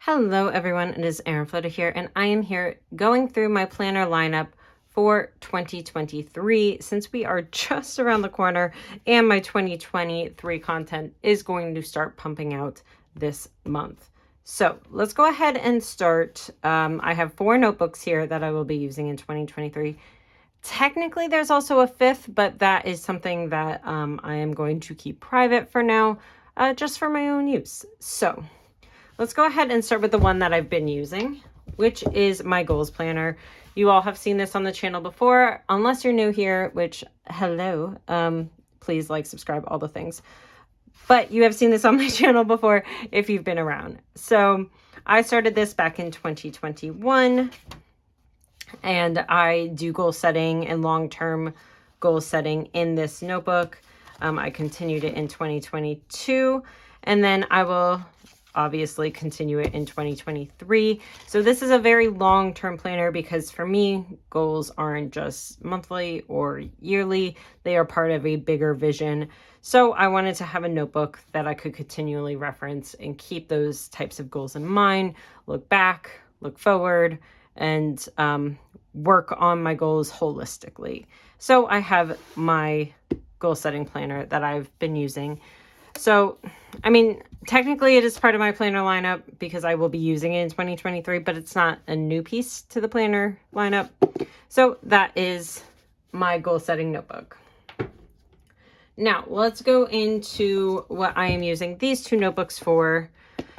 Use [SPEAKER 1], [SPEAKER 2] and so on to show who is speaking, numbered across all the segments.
[SPEAKER 1] Hello everyone, it is Erin Flutter here, and I am here going through my planner lineup for 2023 since we are just around the corner and my 2023 content is going to start pumping out this month. So let's go ahead and start. I have 4 notebooks here that I will be using in 2023. Technically, there's also a 5th, but that is something that I am going to keep private for now, just for my own use. So let's go ahead and start with the one that I've been using, which is my goals planner. You all have seen this on the channel before, unless you're new here, which, hello, please like, subscribe, all the things. But you have seen this on my channel before if you've been around. So I started this back in 2021, and I do goal setting and long-term goal setting in this notebook. I continued it in 2022, and then I will obviously continue it in 2023. So this is a very long-term planner because for me, goals aren't just monthly or yearly. They are part of a bigger vision. So I wanted to have a notebook that I could continually reference and keep those types of goals in mind, look back, look forward, and work on my goals holistically. So I have my goal setting planner that I've been using. So, I mean, technically it is part of my planner lineup because I will be using it in 2023, but it's not a new piece to the planner lineup. So that is my goal setting notebook. Now, let's go into what I am using these 2 notebooks for.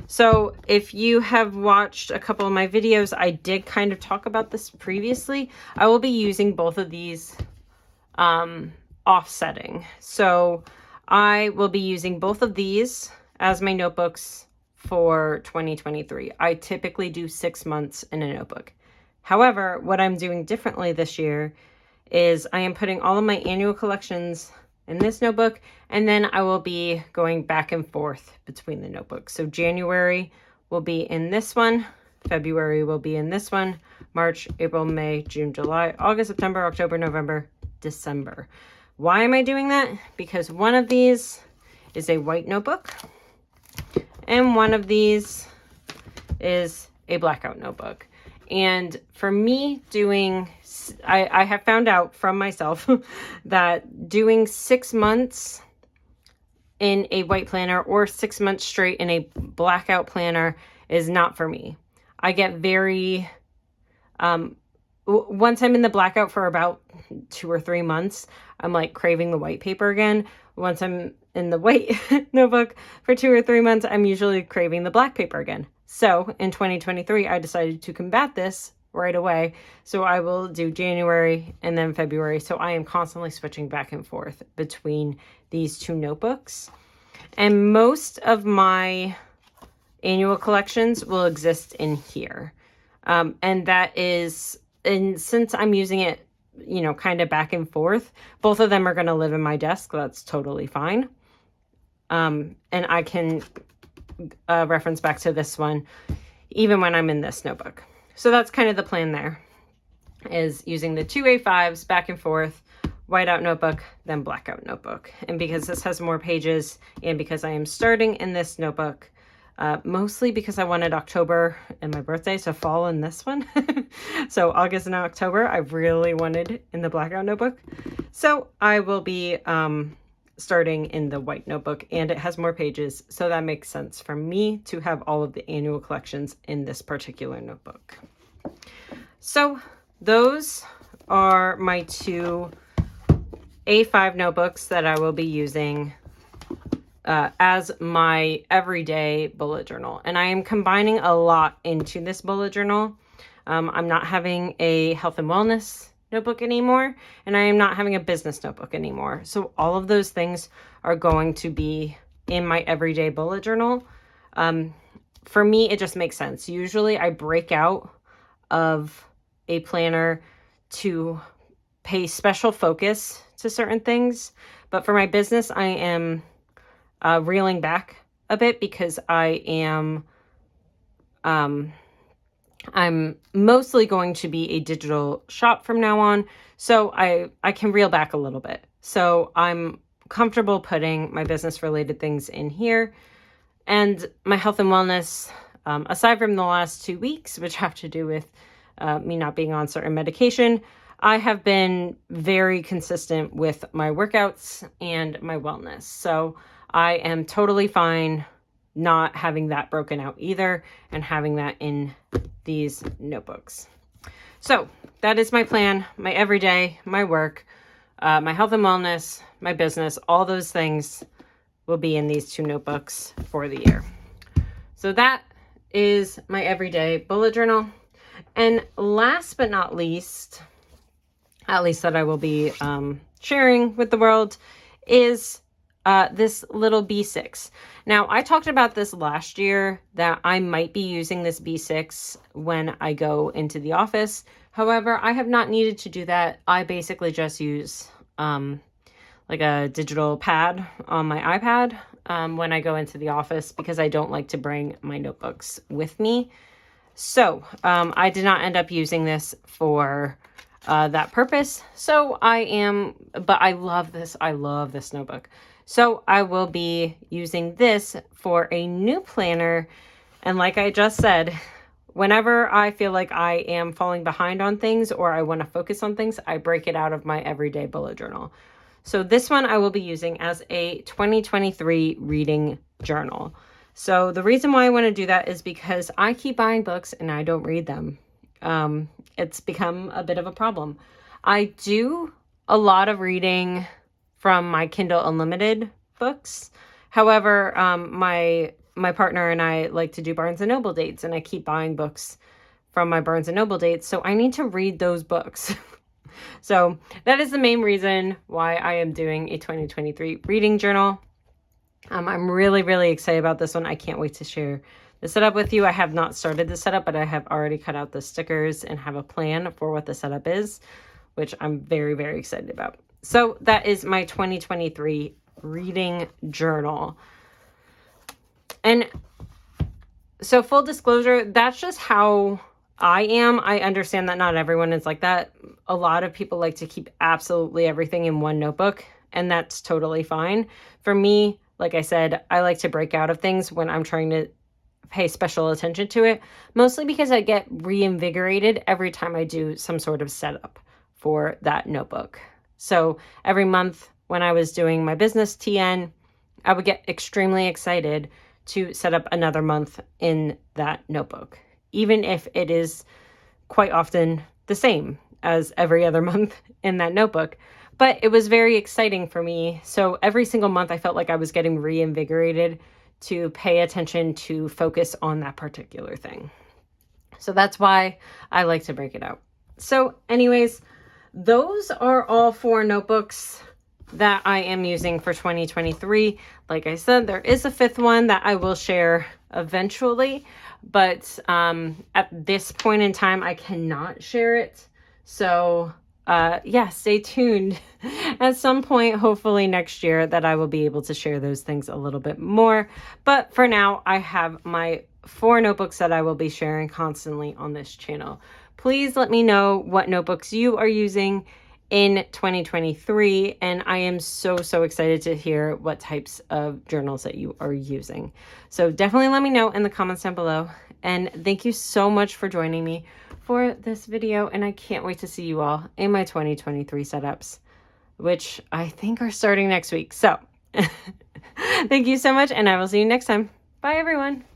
[SPEAKER 1] So if you have watched a couple of my videos, I did kind of talk about this previously. I will be using both of these offsetting. So I will be using both of these as my notebooks for 2023. I typically do 6 months in a notebook. However, what I'm doing differently this year is I am putting all of my annual collections in this notebook, and then I will be going back and forth between the notebooks. So January will be in this one, February will be in this one, March, April, May, June, July, August, September, October, November, December. Why am I doing that? Because one of these is a white notebook and one of these is a blackout notebook. And for me I have found out from myself that doing 6 months in a white planner or 6 months straight in a blackout planner is not for me. I get very, once I'm in the blackout for about 2 or 3 months, I'm like craving the white paper again. Once I'm in the white notebook for 2 or 3 months, I'm usually craving the black paper again. So in 2023, I decided to combat this right away. So I will do January and then February. So I am constantly switching back and forth between these 2 notebooks. And most of my annual collections will exist in here. And that is, and since I'm using it, you know, kind of back and forth, both of them are going to live in my desk. That's totally fine. And I can reference back to this one even when I'm in this notebook. So that's kind of the plan there, is using the 2 A5s back and forth, whiteout notebook, then blackout notebook. And because this has more pages and because I am starting in this notebook, mostly because I wanted October and my birthday to fall in this one. So August and October, I really wanted in the blackout notebook. So I will be starting in the white notebook, and it has more pages. So that makes sense for me to have all of the annual collections in this particular notebook. So those are my 2 A5 notebooks that I will be using as my everyday bullet journal. And I am combining a lot into this bullet journal. I'm not having a health and wellness notebook anymore, and I am not having a business notebook anymore. So all of those things are going to be in my everyday bullet journal. For me, it just makes sense. Usually I break out of a planner to pay special focus to certain things. But for my business, I am reeling back a bit because I'm mostly going to be a digital shop from now on. So I can reel back a little bit. So I'm comfortable putting my business related things in here, and my health and wellness aside from the last 2 weeks, which have to do with me not being on certain medication, I have been very consistent with my workouts and my wellness. So I am totally fine not having that broken out either and having that in these notebooks. So that is my plan, my everyday, my work, my health and wellness, my business, all those things will be in these 2 notebooks for the year. So that is my everyday bullet journal. And last but not least, at least that I will be sharing with the world, is this little B6. Now, I talked about this last year that I might be using this B6 when I go into the office. However, I have not needed to do that. I basically just use like a digital pad on my iPad when I go into the office because I don't like to bring my notebooks with me. So I did not end up using this for that purpose. So but I love this. I love this notebook. So I will be using this for a new planner. And like I just said, whenever I feel like I am falling behind on things or I want to focus on things, I break it out of my everyday bullet journal. So this one I will be using as a 2023 reading journal. So the reason why I want to do that is because I keep buying books and I don't read them. It's become a bit of a problem. I do a lot of reading from my Kindle Unlimited books. However, my partner and I like to do Barnes & Noble dates, and I keep buying books from my Barnes & Noble dates, so I need to read those books. So that is the main reason why I am doing a 2023 reading journal. I'm really, really excited about this one. I can't wait to share the setup with you. I have not started the setup, but I have already cut out the stickers and have a plan for what the setup is, which I'm very, very excited about. So that is my 2023 reading journal. And so full disclosure, that's just how I am. I understand that not everyone is like that. A lot of people like to keep absolutely everything in one notebook, and that's totally fine. For me, like I said, I like to break out of things when I'm trying to pay special attention to it, mostly because I get reinvigorated every time I do some sort of setup for that notebook. So every month when I was doing my business TN, I would get extremely excited to set up another month in that notebook, even if it is quite often the same as every other month in that notebook. But it was very exciting for me. So every single month I felt like I was getting reinvigorated to pay attention, to focus on that particular thing. So that's why I like to break it out. So anyways, those are all 4 notebooks that I am using for 2023. Like I said, there is a 5th one that I will share eventually, but at this point in time, I cannot share it. So yeah, stay tuned. At some point, hopefully next year, that I will be able to share those things a little bit more. But for now, I have my 4 notebooks that I will be sharing constantly on this channel. Please let me know what notebooks you are using in 2023, and I am so excited to hear what types of journals that you are using. So definitely let me know in the comments down below, and thank you so much for joining me for this video, and I can't wait to see you all in my 2023 setups, which I think are starting next week. So thank you so much, and I will see you next time. Bye everyone.